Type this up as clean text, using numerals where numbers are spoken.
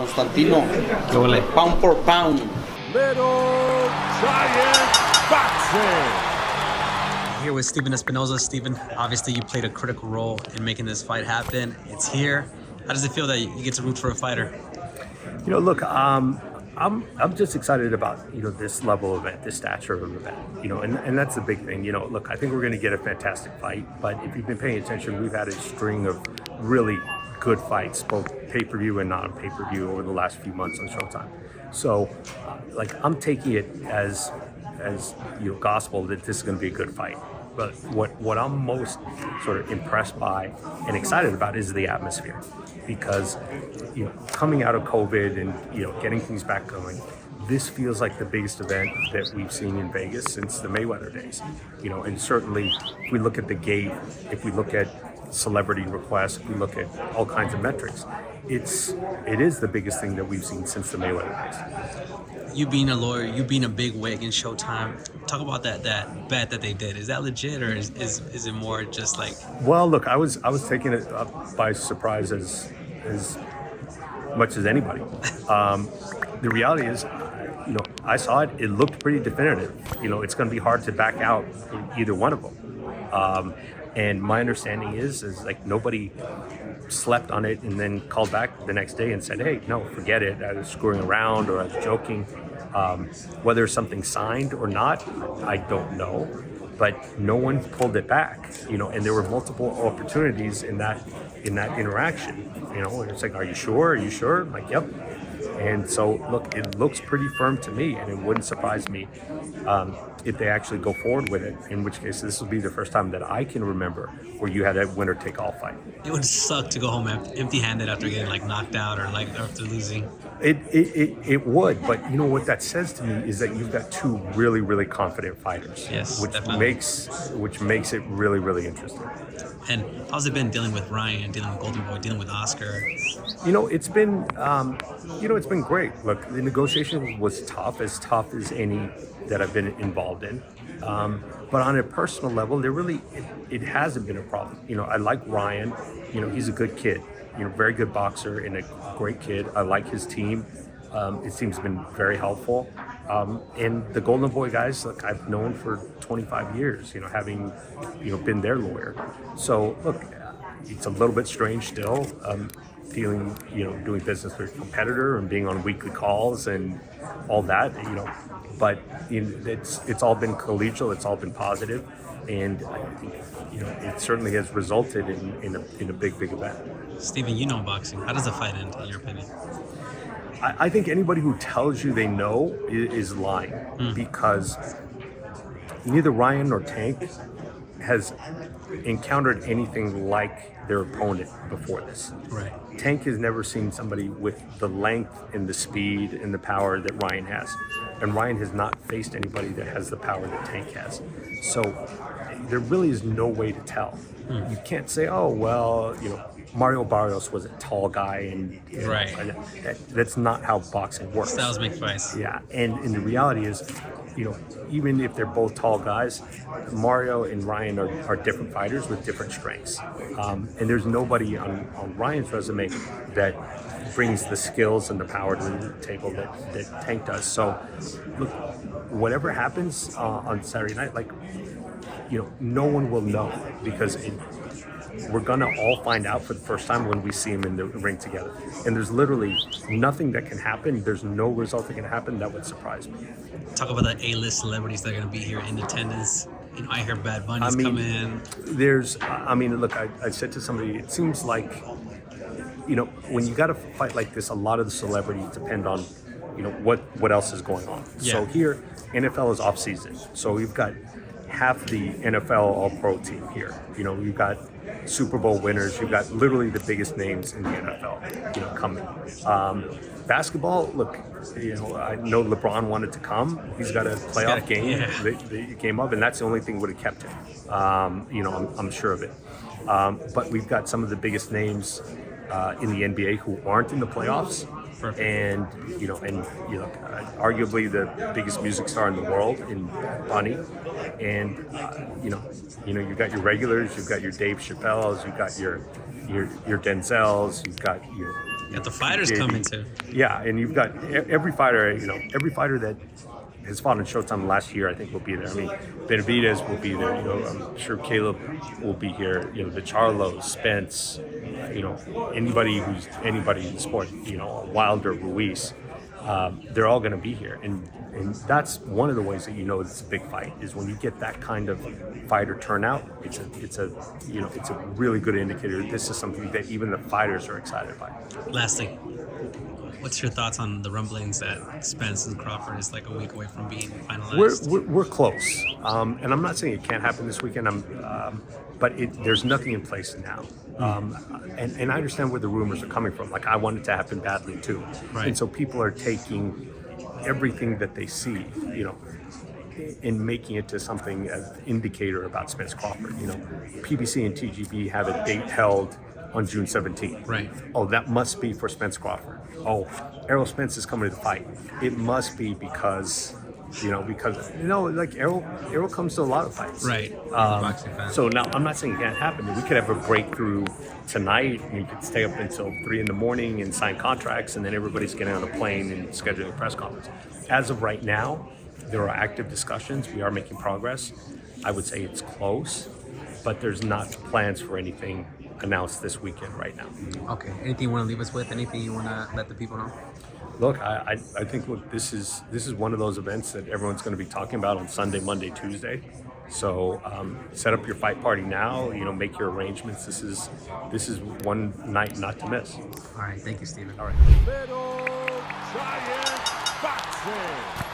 Constantino. ¿Qué huele? Pound for pound. Little Giant Boxing. Here with Steven Espinoza. Steven, obviously you played a critical role in making this fight happen. It's here. How does it feel that you get to root for a fighter? You know, look, I'm just excited about, this level of event, this stature of an event, and that's the big thing. Look, I think we're going to get a fantastic fight, but if you've been paying attention, we've had a string of really good fights, both pay-per-view and non-pay-per-view over the last few months on Showtime. So, I'm taking it as gospel that this is going to be a good fight. But what I'm most sort of impressed by and excited about is the atmosphere, because coming out of COVID and getting things back going, this feels like the biggest event that we've seen in Vegas since the Mayweather days. And certainly if we look at the gate, if we look at celebrity requests, if we look at all kinds of metrics, it is the biggest thing that we've seen since the Mayweather days. You being a lawyer, you being a big wig in Showtime, talk about that bet that they did. Is that legit, or is it more just like? Well, look, I was taken it up by surprise as much as anybody. The reality is, I saw it. It looked pretty definitive. It's going to be hard to back out in either one of them. And my understanding is like nobody slept on it and then called back the next day and said, hey, no, forget it. I was screwing around or I was joking. Whether something's signed or not, I don't know. But no one pulled it back, and there were multiple opportunities in that interaction. And it's like, are you sure? Are you sure? I'm like, yep. And so, look, it looks pretty firm to me, and it wouldn't surprise me if they actually go forward with it, in which case this will be the first time that I can remember where you had a winner-take-all fight. It would suck to go home empty-handed after getting knocked out or after losing. It would, but what that says to me is that you've got two really, really confident fighters. Yes, which definitely. makes it really, really interesting. And how's it been dealing with Ryan, dealing with Golden Boy, dealing with Oscar? It's been it's been great. Look, the negotiation was tough as any that I've been involved in. But on a personal level, it hasn't been a problem. I like Ryan. He's a good kid. Very good boxer and a great kid. I like his team. It seems to have been very helpful. And the Golden Boy guys, look, I've known for 25 years, having, been their lawyer. So, look, it's a little bit strange still, feeling, doing business with a competitor and being on weekly calls and all that, but it's all been collegial, it's all been positive, and I think, it certainly has resulted in a big event. Steven, you know boxing. How does a fight end, in your opinion? I think anybody who tells you they know is lying, because neither Ryan nor Tank has encountered anything like their opponent before this. Right. Tank has never seen somebody with the length and the speed and the power that Ryan has. And Ryan has not faced anybody that has the power that Tank has. So there really is no way to tell. You can't say, oh, well, Mario Barrios was a tall guy, and right. That's not how boxing works. Styles make fights. Yeah, and the reality is, even if they're both tall guys, Mario and Ryan are different fighters with different strengths. And there's nobody on Ryan's resume that brings the skills and the power to the table that Tank does. So, look, whatever happens on Saturday night, no one will know, because we're going to all find out for the first time when we see them in the ring together. And there's literally nothing that can happen. There's no result that can happen that would surprise me. Talk about the A-list celebrities that are going to be here in attendance. I hear Bad Bunny's come in. Look, I said to somebody, it seems like, when you got a fight like this, a lot of the celebrities depend on, what else is going on. Yeah. So here, NFL is off season. So we've got half the NFL All-Pro team here. We've got Super Bowl winners. You've got literally the biggest names in the NFL, coming. Basketball, look, I know LeBron wanted to come. He's got a playoff game. Yeah. They came up, and that's the only thing would have kept him. I'm sure of it. But we've got some of the biggest names in the NBA who aren't in the playoffs. Perfect. And arguably the biggest music star in the world in Bunny, and you've got your regulars, you've got your Dave Chappelle's, you've got your Denzels, you've got Got the fighters coming too. Yeah, and you've got every fighter. Every fighter that has fought in Showtime last year, I think, will be there. I mean, Benavidez will be there. I'm sure Caleb will be here. The Charlos, Spence. Anybody in the sport. Wilder, Ruiz. They're all going to be here, and that's one of the ways that it's a big fight is when you get that kind of fighter turnout. It's a really good indicator. This is something that even the fighters are excited by. Last thing, what's your thoughts on the rumblings that Spence and Crawford is like a week away from being finalized? We're close, and I'm not saying it can't happen this weekend. But there's nothing in place now. And I understand where the rumors are coming from. Like, I want it to happen badly too. Right. And so people are taking everything that they see, and making it to something as an indicator about Spence Crawford. PBC and TGB have a date held on June 17th. Right. Oh, that must be for Spence Crawford. Oh, Errol Spence is coming to the fight. It must be because Errol comes to a lot of fights. Right. So now I'm not saying it can't happen. We could have a breakthrough tonight, and you could stay up until 3 a.m. and sign contracts, and then everybody's getting on a plane and scheduling a press conference. As of right now, there are active discussions. We are making progress. I would say it's close, but there's not plans for anything announced this weekend right now. Okay. Anything you want to leave us with? Anything you want to let the people know? Look, I think this is one of those events that everyone's going to be talking about on Sunday, Monday, Tuesday. So set up your fight party now. Make your arrangements. This is one night not to miss. All right. Thank you, Steven. All right. Little Giant Boxing.